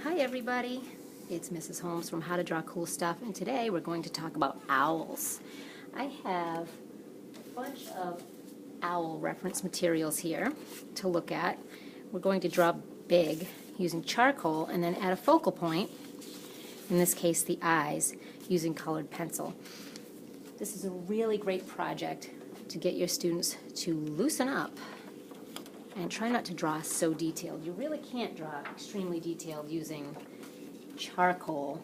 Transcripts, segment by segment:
Hi everybody, it's Mrs. Holmes from How to Draw Cool Stuff, and today we're going to talk about owls. I have a bunch of owl reference materials here to look at. We're going to draw big using charcoal and then add a focal point, in this case the eyes, using colored pencil. This is a really great project to get your students to loosen up and try not to draw so detailed. You really can't draw extremely detailed using charcoal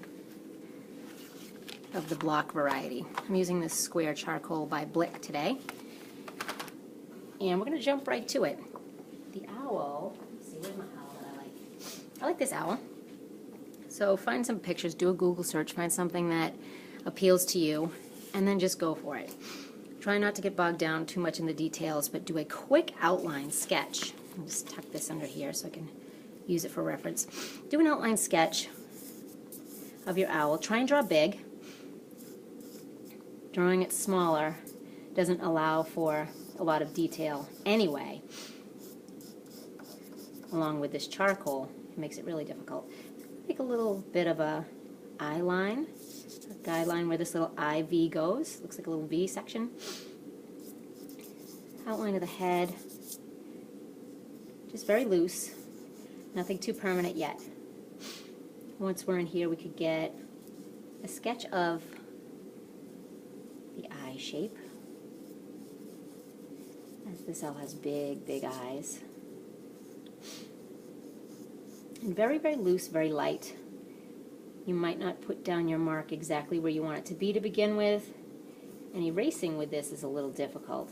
of the block variety. I'm using this square charcoal by Blick today. And we're going to jump right to it. The owl, let's see, where's my owl that I like? I like this owl. So find some pictures, do a Google search, find something that appeals to you, and then just go for it. Try not to get bogged down too much in the details, but do a quick outline sketch. I'll just tuck this under here so I can use it for reference. Do an outline sketch of your owl. Try and draw big. Drawing it smaller doesn't allow for a lot of detail anyway. Along with this charcoal, it makes it really difficult. Make a little bit of a eye line. A guideline where this little IV goes. Looks like a little V section. Outline of the head. Just very loose. Nothing too permanent yet. Once we're in here, we could get a sketch of the eye shape. As this owl has big, big eyes. And very, very loose, very light. You might not put down your mark exactly where you want it to be to begin with, and erasing with this is a little difficult.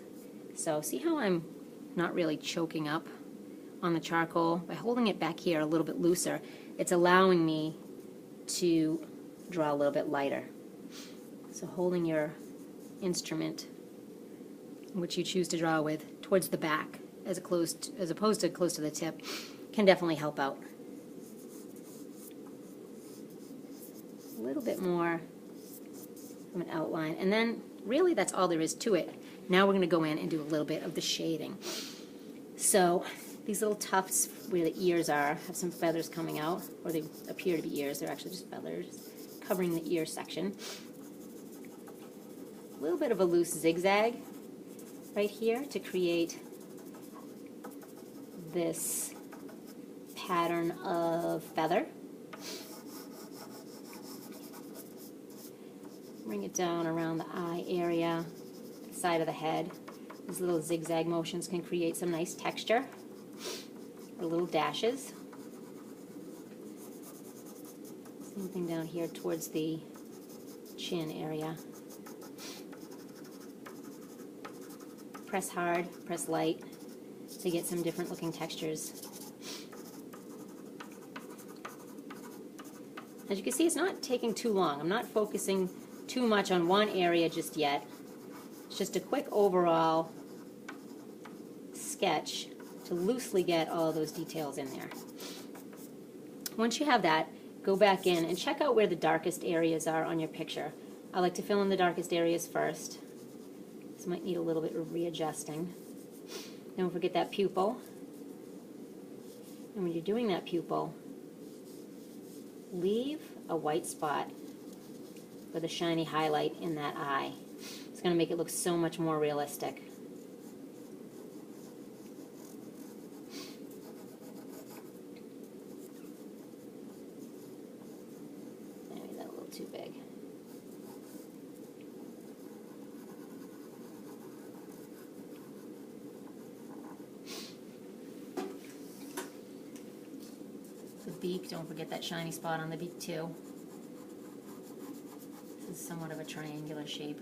So see how I'm not really choking up on the charcoal? By holding it back here a little bit looser, it's allowing me to draw a little bit lighter. So holding your instrument, which you choose to draw with, towards the back as opposed to close to the tip, can definitely help out. A little bit more of an outline, and then really that's all there is to it. Now we're going to go in and do a little bit of the shading. So these little tufts where the ears are have some feathers coming out, or they appear to be ears. They're actually just feathers covering the ear section. A little bit of a loose zigzag right here to create this pattern of feather. Bring it down around the eye area, the side of the head. These little zigzag motions can create some nice texture, or little dashes. Same thing down here towards the chin area. Press hard, press light to get some different looking textures. As you can see, it's not taking too long. I'm not focusing too much on one area just yet. It's just a quick overall sketch to loosely get all of those details in there. Once you have that, go back in and check out where the darkest areas are on your picture. I like to fill in the darkest areas first. This might need a little bit of readjusting. Don't forget that pupil. And when you're doing that pupil, leave a white spot with a shiny highlight in that eye. It's going to make it look so much more realistic. Maybe that's a little too big. The beak, don't forget that shiny spot on the beak too. This is somewhat of a triangular shape.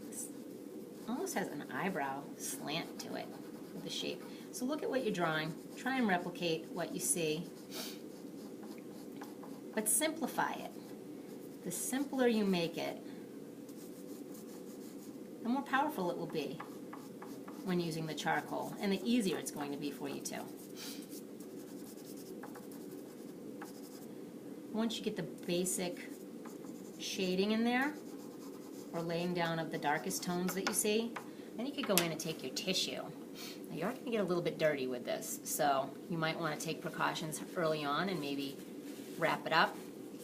This almost has an eyebrow slant to it with the shape. So look at what you're drawing. Try and replicate what you see. But simplify it. The simpler you make it, the more powerful it will be when using the charcoal, and the easier it's going to be for you too. Once you get the basic shading in there, or laying down of the darkest tones that you see, Then you could go in and take your tissue. Now you're going to get a little bit dirty with this, so you might want to take precautions early on and maybe wrap it up,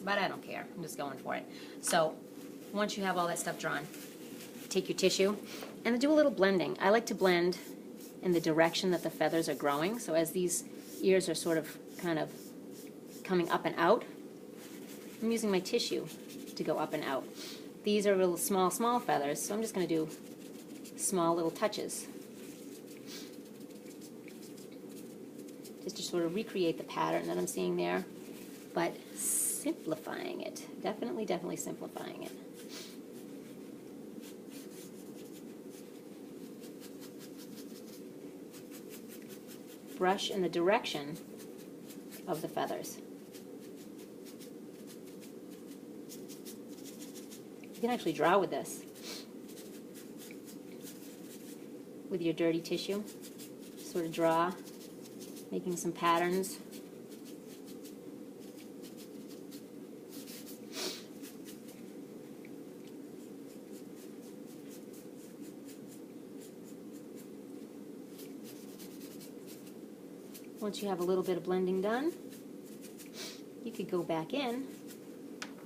but I don't care. I'm just going for it. So once you have all that stuff drawn, take your tissue and do a little blending. I like to blend in the direction that the feathers are growing, so as these ears are sort of kind of coming up and out, I'm using my tissue to go up and out. These are little small feathers, so I'm just going to do small little touches just to sort of recreate the pattern that I'm seeing there, but simplifying it. Definitely simplifying it. Brush in the direction of the feathers. You can actually draw with this, with your dirty tissue. Sort of draw, making some patterns. Once you have a little bit of blending done, you could go back in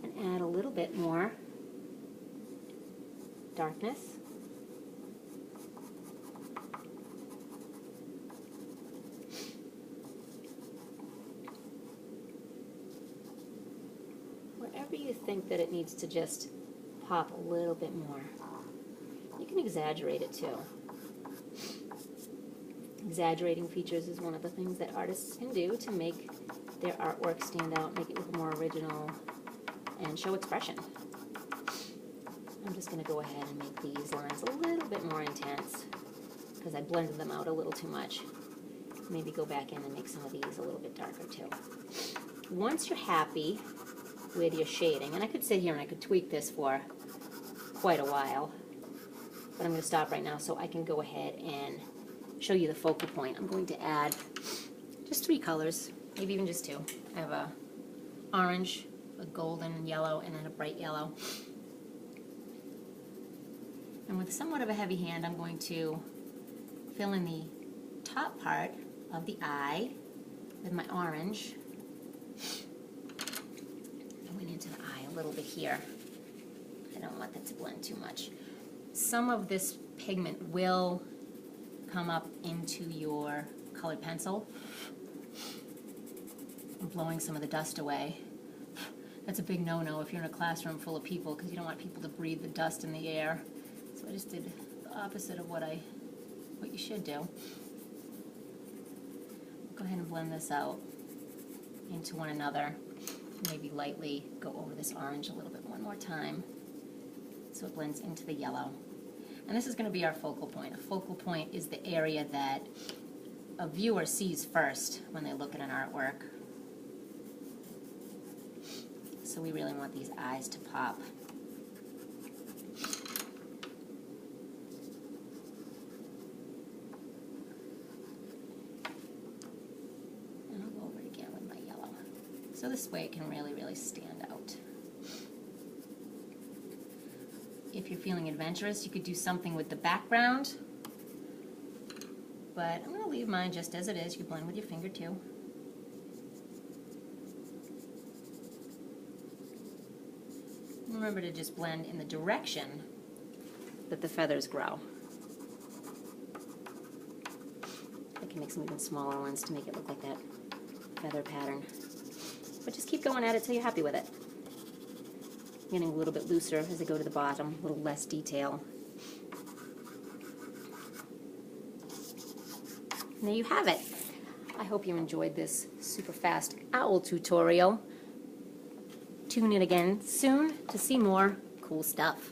and add a little bit more darkness. Wherever you think that it needs to just pop a little bit more. You can exaggerate it too. Exaggerating features is one of the things that artists can do to make their artwork stand out, make it look more original, and show expression. I'm just going to go ahead and make these lines a little bit more intense because I blended them out a little too much. Maybe go back in and make some of these a little bit darker too. Once you're happy with your shading, and I could sit here and I could tweak this for quite a while, but I'm going to stop right now so I can go ahead and show you the focal point. I'm going to add just 3 colors, maybe even just 2. I have a orange, a golden yellow, and then a bright yellow. And with somewhat of a heavy hand, I'm going to fill in the top part of the eye with my orange. Going into the eye a little bit here. I don't want that to blend too much. Some of this pigment will come up into your colored pencil. I'm blowing some of the dust away. That's a big no-no if you're in a classroom full of people because you don't want people to breathe the dust in the air. So I just did the opposite of what you should do. Go ahead and blend this out into one another. Maybe lightly go over this orange a little bit one more time so it blends into the yellow. And this is going to be our focal point. A focal point is the area that a viewer sees first when they look at an artwork. So we really want these eyes to pop. And I'll go over it again with my yellow. So this way it can really stand out. If you're feeling adventurous, you could do something with the background, but I'm going to leave mine just as it is. You blend with your finger too. Remember to just blend in the direction that the feathers grow. I can make some even smaller ones to make it look like that feather pattern. But just keep going at it till you're happy with it. Getting a little bit looser as I go to the bottom, a little less detail. And there you have it. I hope you enjoyed this super fast owl tutorial. Tune in again soon to see more cool stuff.